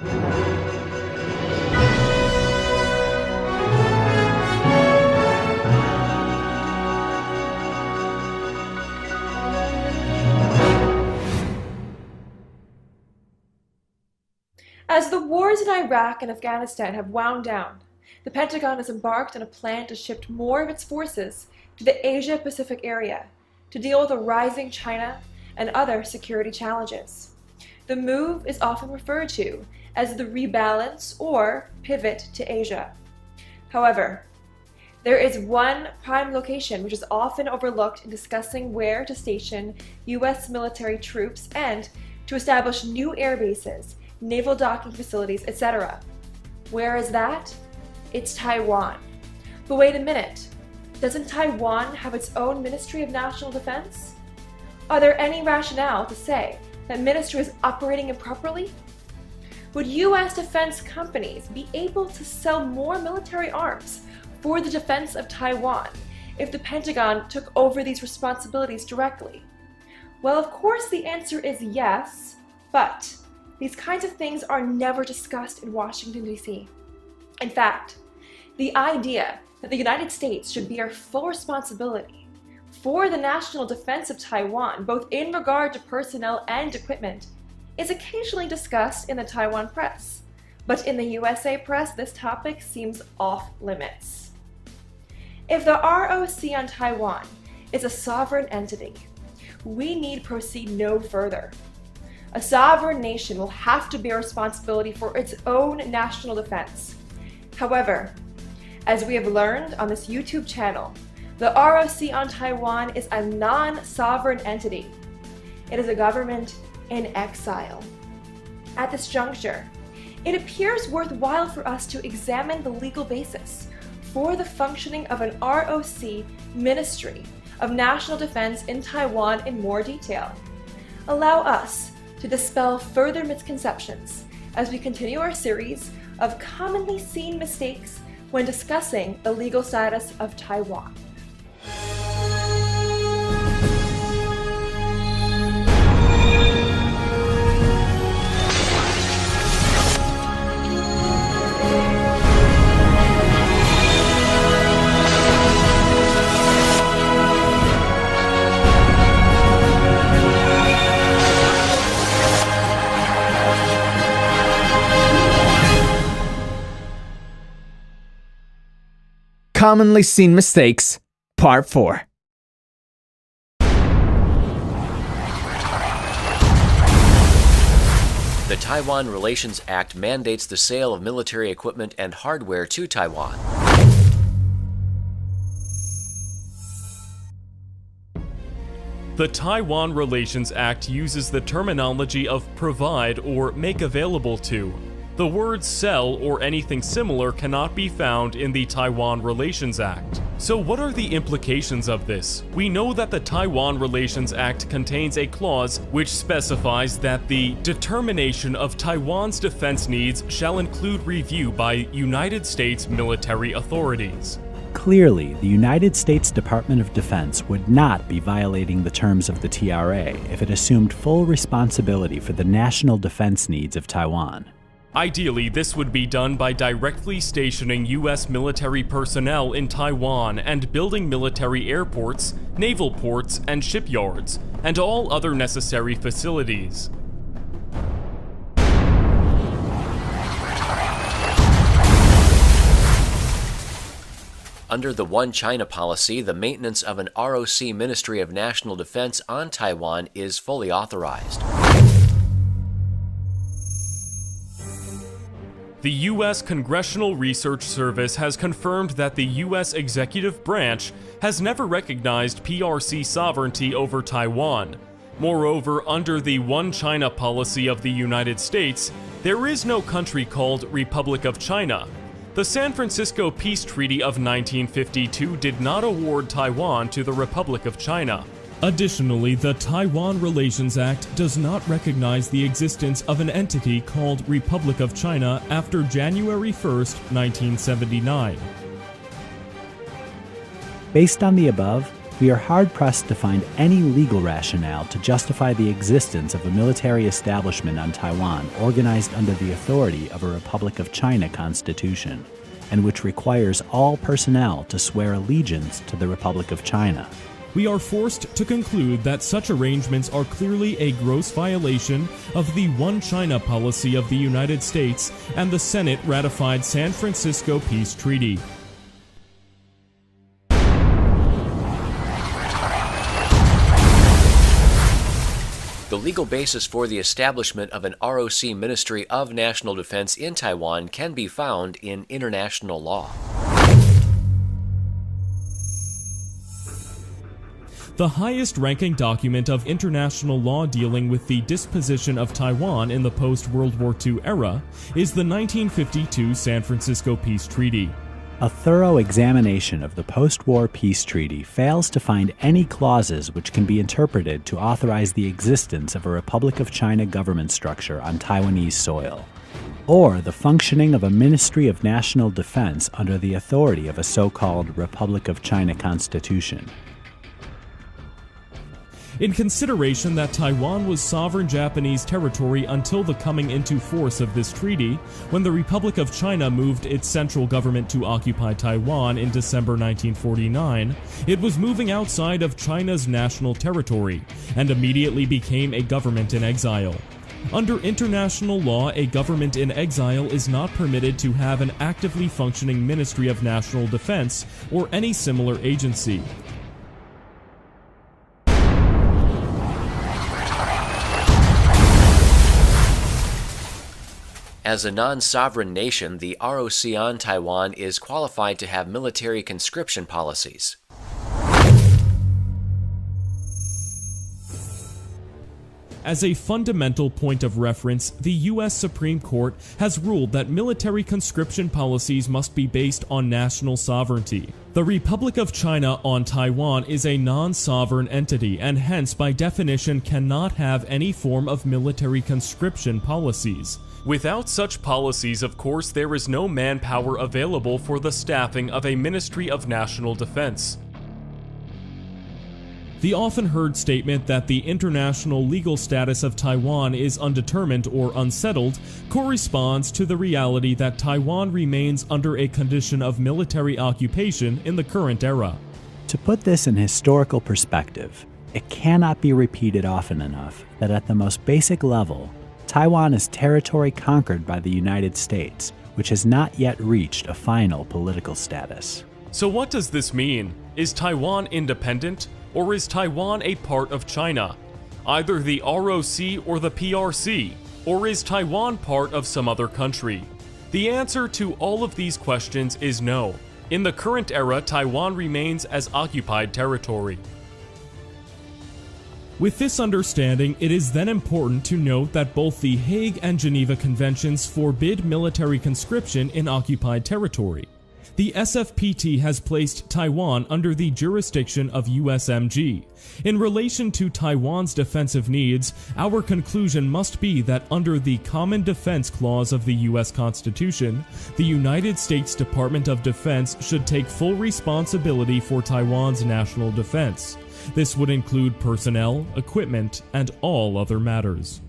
As the wars in Iraq and Afghanistan have wound down, the Pentagon has embarked on a plan to shift more of its forces to the Asia-Pacific area to deal with a rising China and other security challenges. The move is often referred to as the rebalance or pivot to Asia. However, there is one prime location which is often overlooked in discussing where to station U.S. military troops and to establish new air bases, naval docking facilities, etc. Where is that? It's Taiwan. But wait a minute, doesn't Taiwan have its own Ministry of National Defense? Are there any rationale to say that ministry is operating improperly? Would U.S. defense companies be able to sell more military arms for the defense of Taiwan if the Pentagon took over these responsibilities directly? Well, of course the answer is yes, but these kinds of things are never discussed in Washington, D.C. In fact, the idea that the United States should bear full responsibility for the national defense of Taiwan, both in regard to personnel and equipment, is occasionally discussed in the Taiwan press. But in the USA press, this topic seems off limits. If the ROC on Taiwan is a sovereign entity, we need proceed no further. A sovereign nation will have to bear responsibility for its own national defense. However, as we have learned on this YouTube channel, the ROC on Taiwan is a non-sovereign entity. It is a government in exile. At this juncture, it appears worthwhile for us to examine the legal basis for the functioning of an ROC Ministry of National Defense in Taiwan in more detail. Allow us to dispel further misconceptions as we continue our series of commonly seen mistakes when discussing the legal status of Taiwan. Commonly Seen Mistakes, Part 4. The Taiwan Relations Act mandates the sale of military equipment and hardware to Taiwan. The Taiwan Relations Act uses the terminology of provide or make available to. The words sell or anything similar cannot be found in the Taiwan Relations Act. So what are the implications of this? We know that the Taiwan Relations Act contains a clause which specifies that the determination of Taiwan's defense needs shall include review by United States military authorities. Clearly, the United States Department of Defense would not be violating the terms of the TRA if it assumed full responsibility for the national defense needs of Taiwan. Ideally, this would be done by directly stationing U.S. military personnel in Taiwan and building military airports, naval ports, and shipyards, and all other necessary facilities. Under the One China policy, the maintenance of an ROC Ministry of National Defense on Taiwan is fully authorized. The U.S. Congressional Research Service has confirmed that the U.S. executive branch has never recognized PRC sovereignty over Taiwan. Moreover, under the One China policy of the United States, there is no country called Republic of China. The San Francisco Peace Treaty of 1952 did not award Taiwan to the Republic of China. Additionally, the Taiwan Relations Act does not recognize the existence of an entity called Republic of China after January 1, 1979. Based on the above, we are hard-pressed to find any legal rationale to justify the existence of a military establishment on Taiwan organized under the authority of a Republic of China constitution, and which requires all personnel to swear allegiance to the Republic of China. We are forced to conclude that such arrangements are clearly a gross violation of the One China policy of the United States and the Senate-ratified San Francisco Peace Treaty. The legal basis for the establishment of an ROC Ministry of National Defense in Taiwan can be found in international law. The highest-ranking document of international law dealing with the disposition of Taiwan in the post-World War II era is the 1952 San Francisco Peace Treaty. A thorough examination of the post-war peace treaty fails to find any clauses which can be interpreted to authorize the existence of a Republic of China government structure on Taiwanese soil, or the functioning of a Ministry of National Defense under the authority of a so-called Republic of China constitution. In consideration that Taiwan was sovereign Japanese territory until the coming into force of this treaty, when the Republic of China moved its central government to occupy Taiwan in December 1949, it was moving outside of China's national territory and immediately became a government in exile. Under international law, a government in exile is not permitted to have an actively functioning Ministry of National Defense or any similar agency. As a non-sovereign nation, the ROC on Taiwan is qualified to have military conscription policies. As a fundamental point of reference, the U.S. Supreme Court has ruled that military conscription policies must be based on national sovereignty. The Republic of China on Taiwan is a non-sovereign entity and hence by definition cannot have any form of military conscription policies. Without such policies, of course, there is no manpower available for the staffing of a Ministry of National Defense. The often heard statement that the international legal status of Taiwan is undetermined or unsettled corresponds to the reality that Taiwan remains under a condition of military occupation in the current era. To put this in historical perspective, it cannot be repeated often enough that at the most basic level, Taiwan is territory conquered by the United States, which has not yet reached a final political status. So what does this mean? Is Taiwan independent? Or is Taiwan a part of China? Either the ROC or the PRC? Or is Taiwan part of some other country? The answer to all of these questions is no. In the current era, Taiwan remains as occupied territory. With this understanding, it is then important to note that both the Hague and Geneva Conventions forbid military conscription in occupied territory. The SFPT has placed Taiwan under the jurisdiction of USMG. In relation to Taiwan's defensive needs, our conclusion must be that under the Common Defense Clause of the U.S. Constitution, the United States Department of Defense should take full responsibility for Taiwan's national defense. This would include personnel, equipment, and all other matters.